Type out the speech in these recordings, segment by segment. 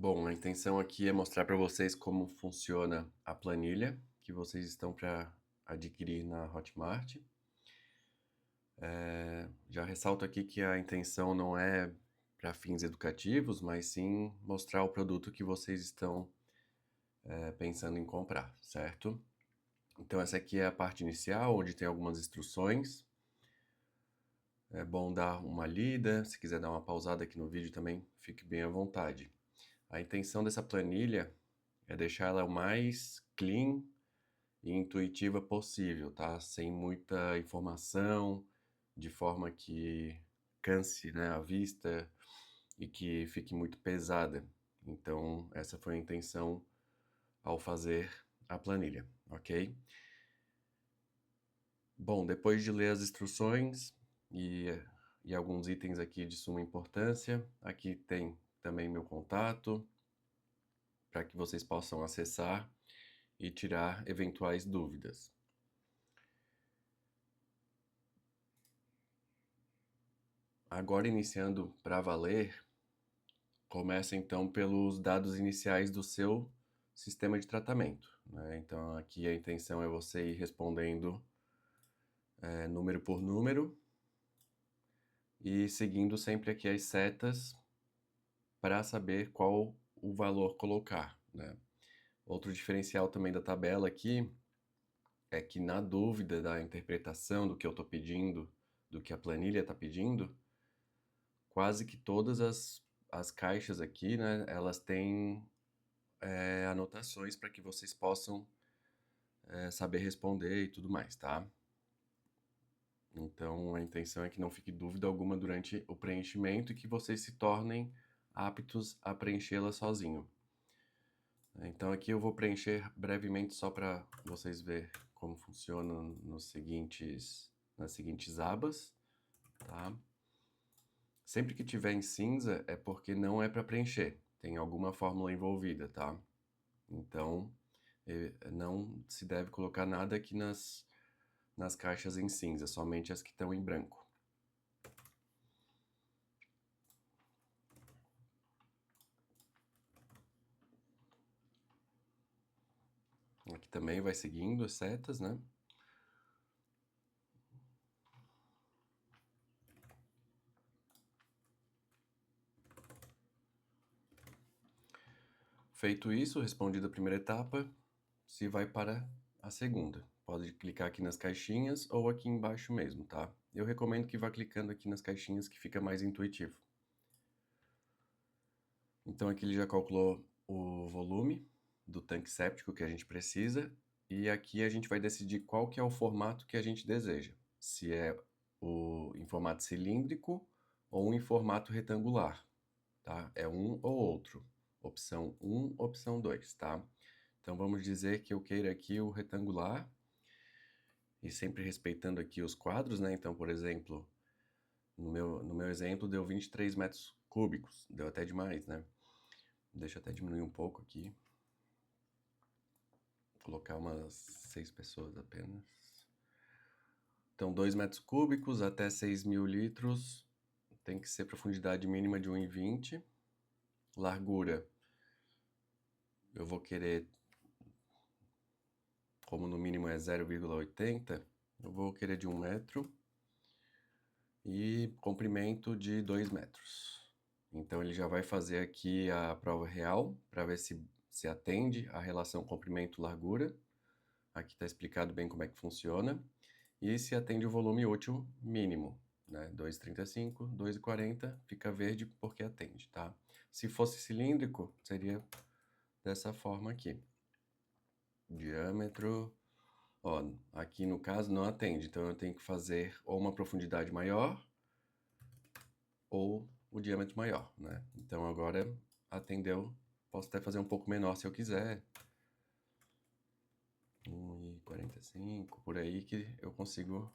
Bom, a intenção aqui é mostrar para vocês como funciona a planilha que vocês estão para adquirir na Hotmart. Já ressalto aqui que a intenção não é para fins educativos, mas sim mostrar o produto que vocês estão pensando em comprar, certo? Então essa aqui é a parte inicial, onde tem algumas instruções. É bom dar uma lida, se quiser dar uma pausada aqui no vídeo também, fique bem à vontade. A intenção dessa planilha é deixar ela o mais clean e intuitiva possível, tá? Sem muita informação, de forma que canse, né, a vista e que fique muito pesada. Então, essa foi a intenção ao fazer a planilha, ok? Bom, depois de ler as instruções e, e alguns itens aqui de suma importância, aqui tem também meu contato para que vocês possam acessar e tirar eventuais dúvidas. Agora, iniciando para valer, começa então pelos dados iniciais do seu sistema de tratamento, né? Então, aqui a intenção é você ir respondendo número por número e seguindo sempre aqui as setas para saber qual o valor colocar, né? Outro diferencial também da tabela aqui é que, na dúvida da interpretação do que eu estou pedindo, do que a planilha está pedindo, quase que todas as caixas aqui, né, elas têm anotações para que vocês possam saber responder e tudo mais, tá? Então a intenção é que não fique dúvida alguma durante o preenchimento e que vocês se tornem aptos a preenchê-la sozinho. Então aqui eu vou preencher brevemente só para vocês verem como funciona nas seguintes abas, tá? Sempre que tiver em cinza é porque não é para preencher, tem alguma fórmula envolvida, tá? Então não se deve colocar nada aqui nas caixas em cinza, somente as que estão em branco. Aqui também vai seguindo as setas, né? Feito isso, respondida a primeira etapa, se vai para a segunda. Pode clicar aqui nas caixinhas ou aqui embaixo mesmo, tá? Eu recomendo que vá clicando aqui nas caixinhas que fica mais intuitivo. Então aqui ele já calculou o volume do tanque séptico que a gente precisa e aqui a gente vai decidir qual que é o formato que a gente deseja. Se é em formato cilíndrico ou em formato retangular, tá? É um ou outro. Opção 1, opção 2, tá? Então vamos dizer que eu queira aqui o retangular e sempre respeitando aqui os quadros, né? Então, por exemplo, no meu exemplo deu 23 metros cúbicos, deu até demais, né? Deixa eu até diminuir um pouco aqui. Vou colocar umas 6 pessoas apenas. Então, 2 metros cúbicos até 6.000 litros. Tem que ser profundidade mínima de 1,20. Largura, eu vou querer, como no mínimo é 0,80, eu vou querer de 1 metro. E comprimento de 2 metros. Então ele já vai fazer aqui a prova real para ver se atende a relação comprimento-largura. Aqui está explicado bem como é que funciona. E se atende o volume útil mínimo, né? 2,35, 2,40, fica verde porque atende, tá? Se fosse cilíndrico, seria dessa forma aqui. Diâmetro, ó, aqui no caso não atende, então eu tenho que fazer ou uma profundidade maior ou o diâmetro maior, né? Então agora atendeu, posso até fazer um pouco menor se eu quiser. 1,45, por aí que eu consigo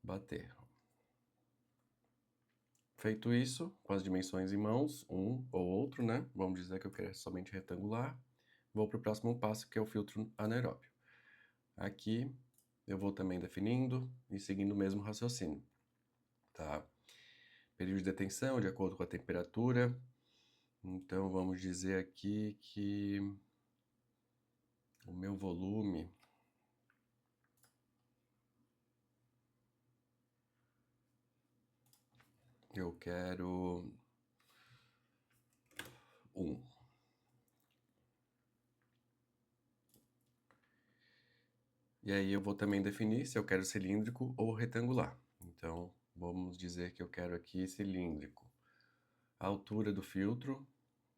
bater. Feito isso, com as dimensões em mãos, um ou outro, né? Vamos dizer que eu quero somente retangular. Vou para o próximo passo, que é o filtro anaeróbio. Aqui eu vou também definindo e seguindo o mesmo raciocínio, tá? Período de detenção, de acordo com a temperatura. Então, vamos dizer aqui que o meu volume eu quero 1. E aí eu vou também definir se eu quero cilíndrico ou retangular. Então, vamos dizer que eu quero aqui cilíndrico. A altura do filtro,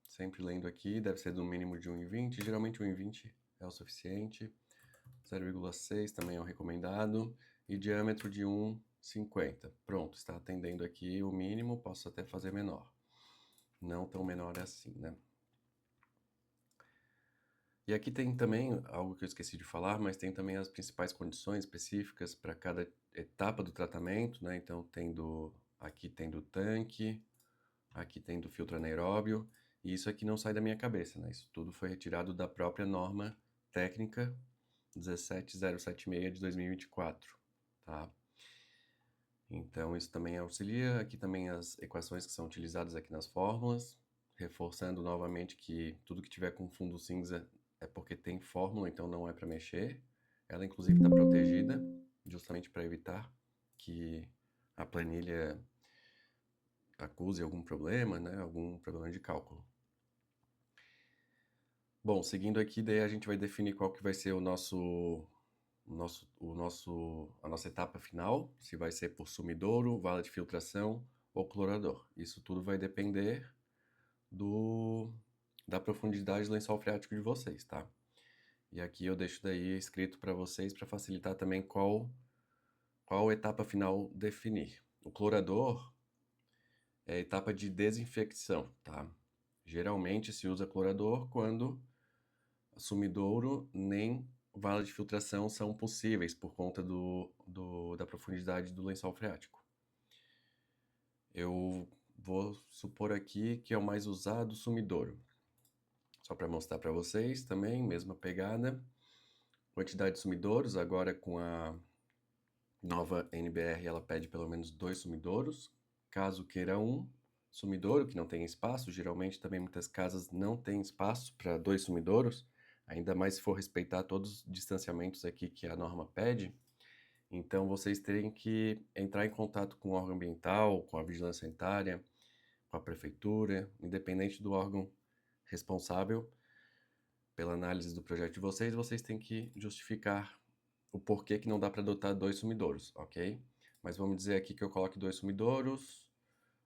sempre lendo aqui, deve ser do mínimo de 1,20. Geralmente 1,20 é o suficiente. 0,6 também é o recomendado. E diâmetro de 1,50. Pronto, está atendendo aqui o mínimo, posso até fazer menor. Não tão menor assim, né? E aqui tem também algo que eu esqueci de falar, mas tem também as principais condições específicas para cada etapa do tratamento, né? Então, aqui tem do tanque, aqui tem do filtro anaeróbio, e isso aqui não sai da minha cabeça, né? Isso tudo foi retirado da própria norma técnica 17076 de 2024, tá? Então, isso também auxilia. Aqui também as equações que são utilizadas aqui nas fórmulas, reforçando novamente que tudo que tiver com fundo cinza é porque tem fórmula, então não é para mexer. Ela, inclusive, está protegida, justamente para evitar que a planilha acuse algum problema, né? Algum problema de cálculo. Bom, seguindo aqui, daí a gente vai definir qual que vai ser a nossa etapa final, se vai ser por sumidouro, vala de filtração ou clorador. Isso tudo vai depender da profundidade do lençol freático de vocês, tá? E aqui eu deixo daí escrito para vocês para facilitar também qual etapa final definir. O clorador é a etapa de desinfecção, tá? Geralmente se usa clorador quando sumidouro nem vala de filtração são possíveis por conta da profundidade do lençol freático. Eu vou supor aqui que é o mais usado o sumidouro. Só para mostrar para vocês também, mesma pegada. Quantidade de sumidouros, agora com a nova NBR ela pede pelo menos 2 sumidouros. Caso queira um sumidouro que não tem espaço, geralmente também muitas casas não têm espaço para 2 sumidouros, ainda mais se for respeitar todos os distanciamentos aqui que a norma pede. Então vocês terem que entrar em contato com o órgão ambiental, com a vigilância sanitária, com a prefeitura, independente do órgão responsável pela análise do projeto de vocês, vocês têm que justificar o porquê que não dá para adotar 2 sumidouros, ok? Mas vamos dizer aqui que eu coloque 2 sumidouros,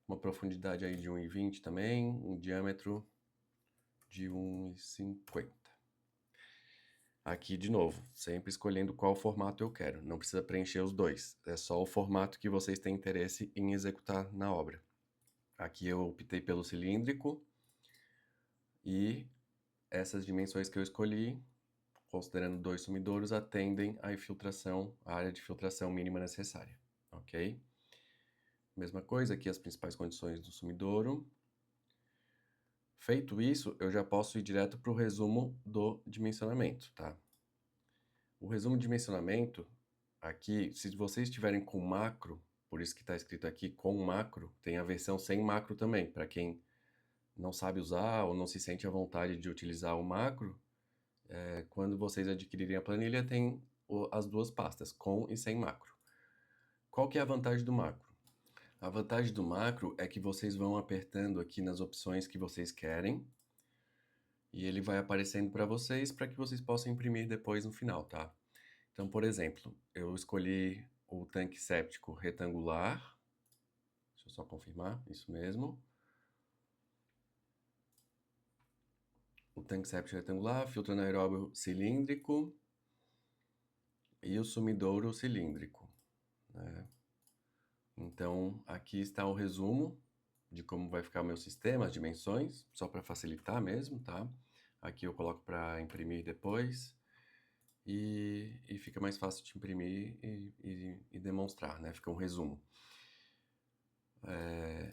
uma profundidade aí de 1,20 também, um diâmetro de 1,50. Aqui, de novo, sempre escolhendo qual formato eu quero. Não precisa preencher os dois. É só o formato que vocês têm interesse em executar na obra. Aqui eu optei pelo cilíndrico. E essas dimensões que eu escolhi, considerando 2 sumidouros, atendem à infiltração, à área de filtração mínima necessária. Ok? Mesma coisa aqui, as principais condições do sumidouro. Feito isso, eu já posso ir direto para o resumo do dimensionamento, tá? O resumo de dimensionamento, aqui, se vocês estiverem com macro, por isso que está escrito aqui com macro, tem a versão sem macro também, para quem não sabe usar ou não se sente à vontade de utilizar o macro, quando vocês adquirirem a planilha, tem as duas pastas, com e sem macro. Qual que é a vantagem do macro? A vantagem do macro é que vocês vão apertando aqui nas opções que vocês querem e ele vai aparecendo para vocês para que vocês possam imprimir depois no final, tá? Então, por exemplo, eu escolhi o tanque séptico retangular. Deixa eu só confirmar, isso mesmo. O tanque séptico retangular, filtro anaeróbio cilíndrico e o sumidouro cilíndrico, né? Então, aqui está o resumo de como vai ficar o meu sistema, as dimensões, só para facilitar mesmo, tá? Aqui eu coloco para imprimir depois e fica mais fácil de imprimir e demonstrar, né? Fica um resumo.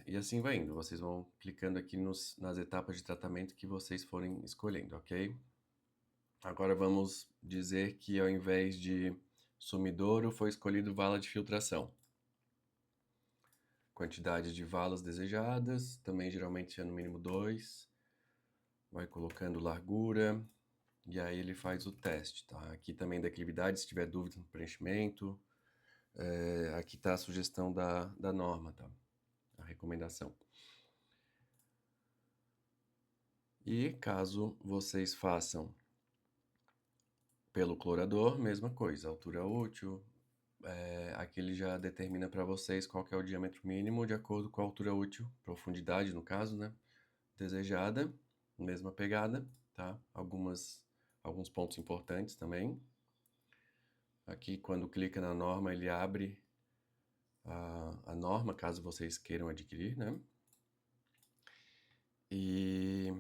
E assim vai indo, vocês vão clicando aqui nas etapas de tratamento que vocês forem escolhendo, ok? Agora vamos dizer que ao invés de sumidouro foi escolhido vala de filtração. Quantidade de valas desejadas, também geralmente é no mínimo 2. vai colocando largura, e aí ele faz o teste, tá? Aqui também declividade, se tiver dúvida no preenchimento. Aqui tá a sugestão da norma, tá? A recomendação. E caso vocês façam pelo clorador, mesma coisa, altura útil, aqui ele já determina para vocês qual que é o diâmetro mínimo de acordo com a altura útil, profundidade no caso, né? Desejada, mesma pegada, tá? Alguns pontos importantes também. Aqui, quando clica na norma, ele abre a norma, caso vocês queiram adquirir, né? E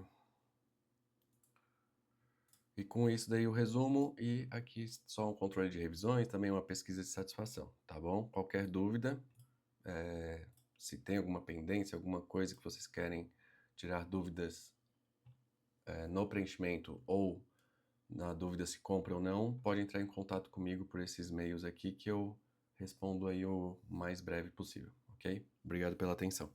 com isso daí o resumo e aqui só um controle de revisões, também uma pesquisa de satisfação, tá bom? Qualquer dúvida, se tem alguma pendência, alguma coisa que vocês querem tirar dúvidas no preenchimento ou na dúvida se compra ou não, pode entrar em contato comigo por esses meios aqui que eu respondo aí o mais breve possível, ok? Obrigado pela atenção.